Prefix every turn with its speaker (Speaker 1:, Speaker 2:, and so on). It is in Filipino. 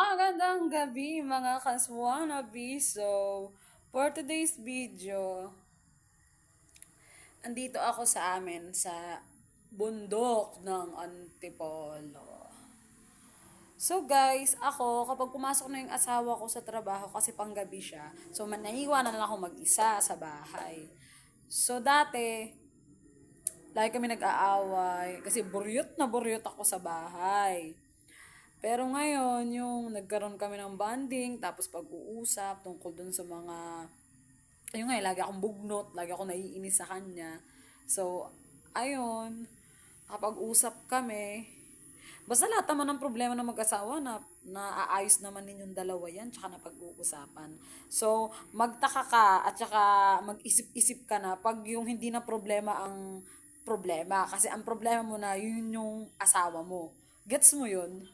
Speaker 1: Magandang gabi mga kaswanabi. So, for today's video, andito ako sa amin sa bundok ng Antipolo. So guys, ako kapag pumasok na yung asawa ko sa trabaho kasi panggabi siya, so naiiwanan na ako mag-isa sa bahay. So dati, lagi kami nag-aaway kasi buryot na buryot ako sa bahay. Pero ngayon, yung nagkaroon kami ng bonding, tapos pag-uusap tungkol dun sa mga, ayun nga, lagi akong bugnot, lagi ako naiinis sa kanya. So, ayun, kapag usap kami, basta lahat naman ng problema ng mag-asawa na naaayos naman ninyong dalawa yan, tsaka na pag-uusapan. So, magtaka ka at tsaka mag-isip-isip ka na pag yung hindi na problema ang problema. Kasi ang problema mo na yun yung asawa mo. Gets mo yun?